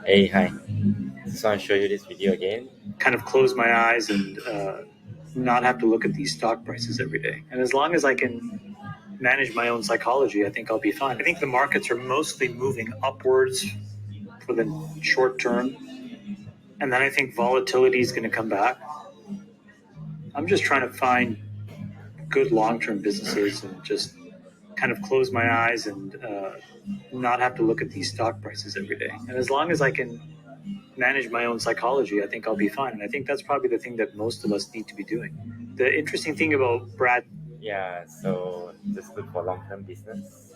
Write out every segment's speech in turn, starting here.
Hey, hi. Just want to show you this video again. Kind of close my eyes and not have to look at these stock prices every day. And as long as I can manage my own psychology, I think I'll be fine. I think the markets are mostly moving upwards for the short term. And then I think volatility is going to come back. I'm just trying to find good long-term businesses and just kind of close my eyes and not have to look at these stock prices every day. And as long as I can manage my own psychology, I think I'll be fine. And I think that's probably the thing that most of us need to be doing. The interesting thing about Brad. Yeah, so just look for long-term business.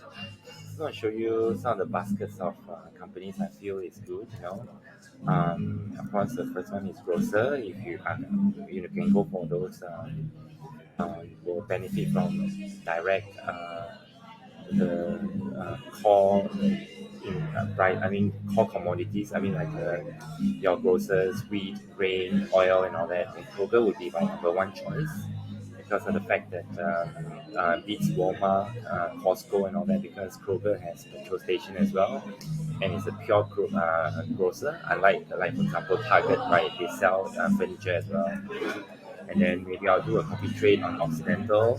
Just want to show you some of the baskets of companies I feel is good. Of course, the first one is grocer. If you can go for those, will benefit from direct the core price. I mean core commodities. I mean like your grocers, wheat, grain, oil, and all that. And Kroger would be my number one choice because of the fact that beats Walmart, Costco, and all that. Because Kroger has petrol station as well, and it's a pure grocer. Unlike like for example Target, right? They sell furniture as well. And then maybe I'll do a copy trade on Occidental,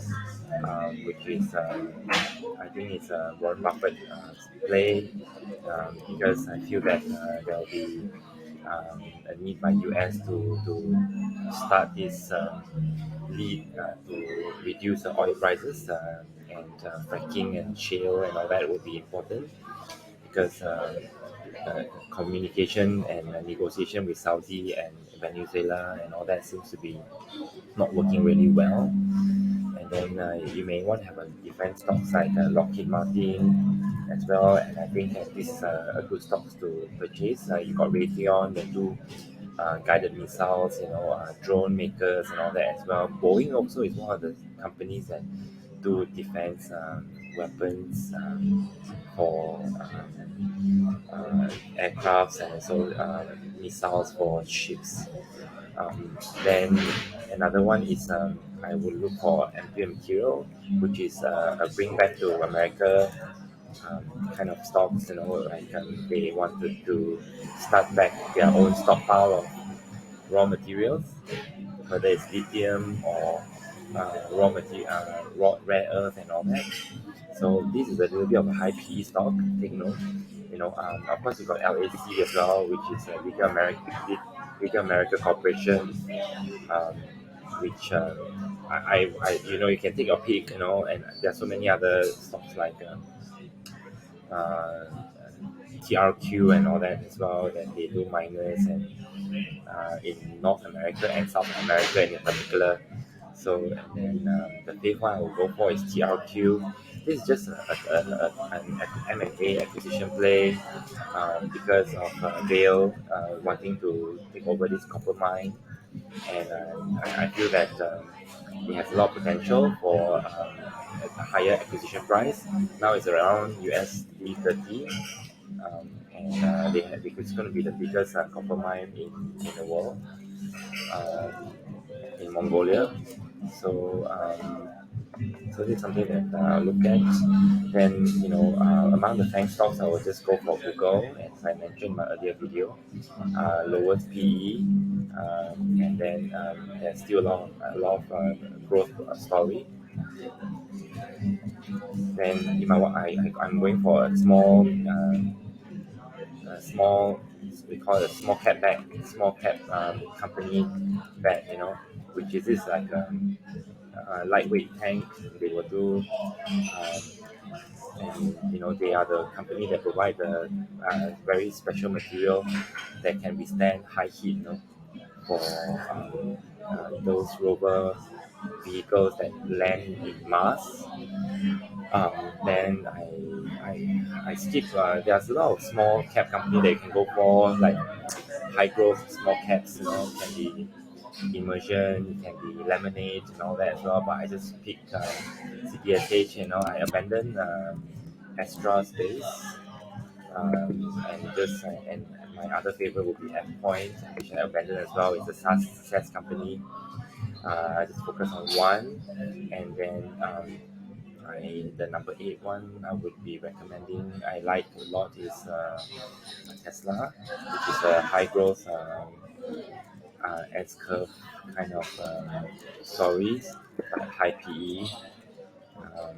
which is I think it's a Warren Buffett play because I feel that there'll be a need by US to start this lead to reduce the oil prices and fracking and shale and all that would be important because communication and negotiation with Saudi and Venezuela and all that seems to be not working really well. And then you may want to have a defense stocks like Lockheed Martin as well. And I think that this is a good stocks to purchase. You got Raytheon, they do guided missiles, drone makers and all that as well. Boeing also is one of the companies that do defense weapons for aircrafts and also missiles for ships. Then another one is I would look for MP Material, which is a bring back to America kind of stocks. Like they wanted to start back their own stockpile of raw materials, whether it's lithium or rare earth and all that. So this is a little bit of a high PE stock. Take note. Of course, you got LAC as well, which is a Bigger America Corporation, um, which you can take your pick, and there are so many other stocks like uh, TRQ and all that as well that they do miners and in North America and South America in particular. So and then the fifth one I will go for is TRQ. This is just an M&A acquisition play because of Vale wanting to take over this copper mine, and I feel that it has a lot of potential for a higher acquisition price. Now it's around USD 30, and it's going to be the biggest copper mine in the world, in Mongolia. So this is something that I'll look at. Then among the FANG stocks, I will just go for Google, as I mentioned in my earlier video, lowest PE, and then there's still a lot of growth story. Then I'm going for a small we call it a small cap company bet, which is this like lightweight tank they will do, and they are the company that provide the very special material that can withstand high heat, for those rover vehicles that land in Mars. Then I skip. There's a lot of small cap company that you can go for, like high growth small caps. Can be immersion, it can be lemonade and all that as well. But I just pick Cpsh. I abandon Astra space, and my other favorite would be avepoint, which I abandoned as well. It's a SaaS company. I just focus on one, and then The number 8 one I would be recommending, I like a lot, is Tesla, which is a high growth S curve kind of stories, but high PE. Um,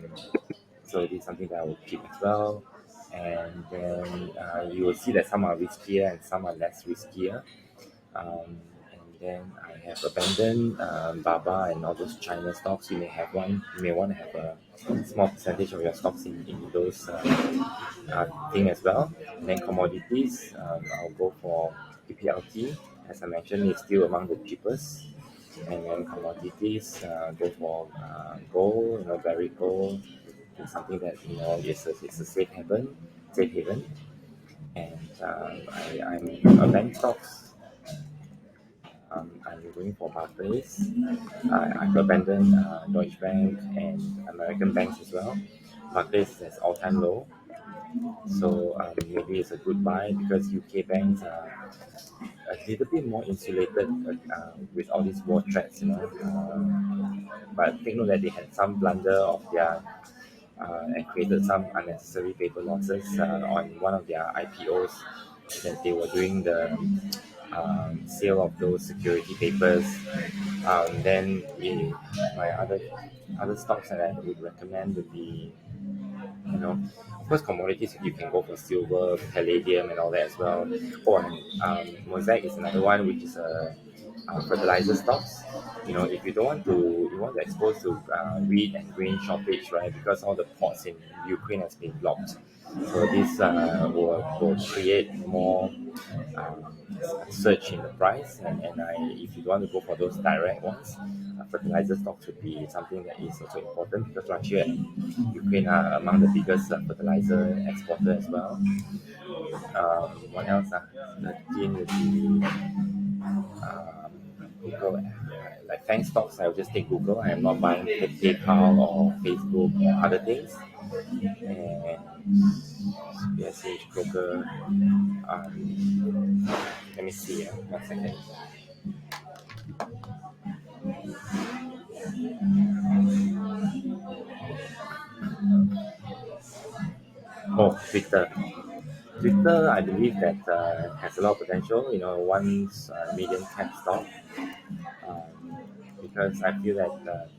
so this is something that I will keep as well. And then you will see that some are riskier and some are less riskier. And then I have abandoned Baba and all those China stocks. You may have one. You may want to have a small percentage of your stocks in those thing as well. And then commodities, I'll go for pplt. As I mentioned, it's still among the cheapest. And then commodities, go for gold. Barrick gold is something that it's a safe haven. And I'm a bank stocks. I'm going for barclays. I've abandoned Deutsche Bank and American banks as well. Barclays is at all-time low, so maybe it's a good buy because UK banks are a little bit more insulated with all these war threats. But take note that they had some blunder of their and created some unnecessary paper losses on one of their IPOs that they were doing the sale of those security papers. Then my other stocks that I would recommend would be, of course, commodities. You can go for silver, palladium, and all that as well. Oh, and Mosaic is another one, which is a fertilizer stocks. If you want to expose to wheat and grain shortage, right? Because all the ports in Ukraine has been blocked. So this will create more um, surge in the price. And if you want to go for those direct ones, fertilizer stocks would be something that is also important because Russia and Ukraine are among the biggest fertilizer exporter as well. What else? 13 would be Google. Like FANG stocks, I'll just take Google. I am not buying PayPal or Facebook or other things. And Cpsh, Kroger. Let me see. 1 second. Oh, Twitter. Twitter, I believe that has a lot of potential. Once medium cap stock, because I feel that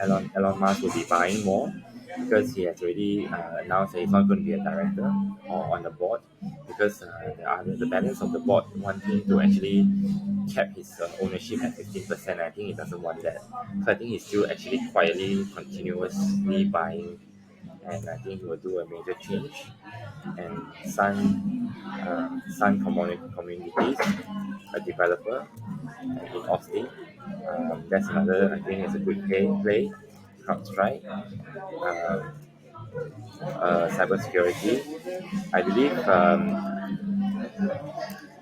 Elon Musk will be buying more because he has already announced that he's not going to be a director or on the board because the balance of the board want him to actually cap his ownership at 15%. I think he doesn't want that. So I think he's still actually quietly, continuously buying, and I think he will do a major change. And Sun Communities, a developer in Austin. That's another, I think, is a good play. Crowdstrike, cybersecurity. I believe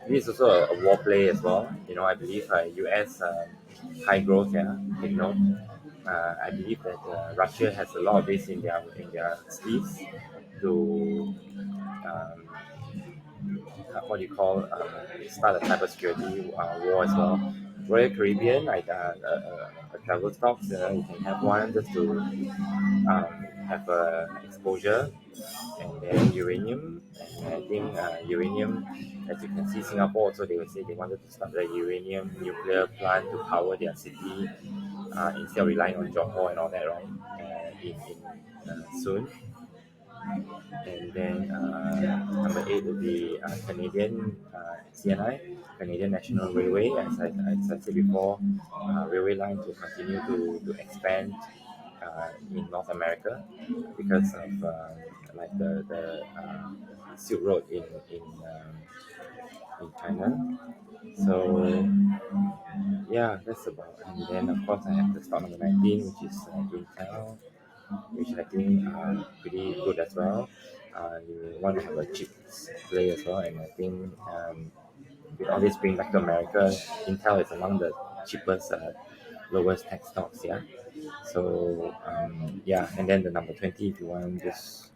this is also a war play as well. I believe US high growth, yeah, take note. I believe that Russia has a lot of this in their sleeves to um, what do you call start a cybersecurity war as well. Royal Caribbean, like a travel stocks, you can have one just to have exposure, and then uranium. And I think uranium, as you can see, Singapore also they will say they wanted to start a uranium nuclear plant to power their city instead of relying on Johor and all that, right? In Suin. And then number 8 would be Canadian CNI, Canadian National Railway. As I said before, railway lines will continue to expand in North America because of like the Silk Road in China. So yeah, that's about. And then of course I have the stock number 19, which is Intel, which I think are pretty good as well. You want to have a cheap play as well, and I think with all this bring back to America, Intel is among the cheapest, lowest tech stocks. Yeah. So yeah, and then the number 20, if you want, just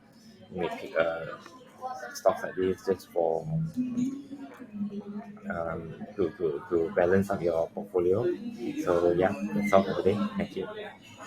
you may pick stocks like this just for to balance up your portfolio. So yeah, that's all for today. Thank you.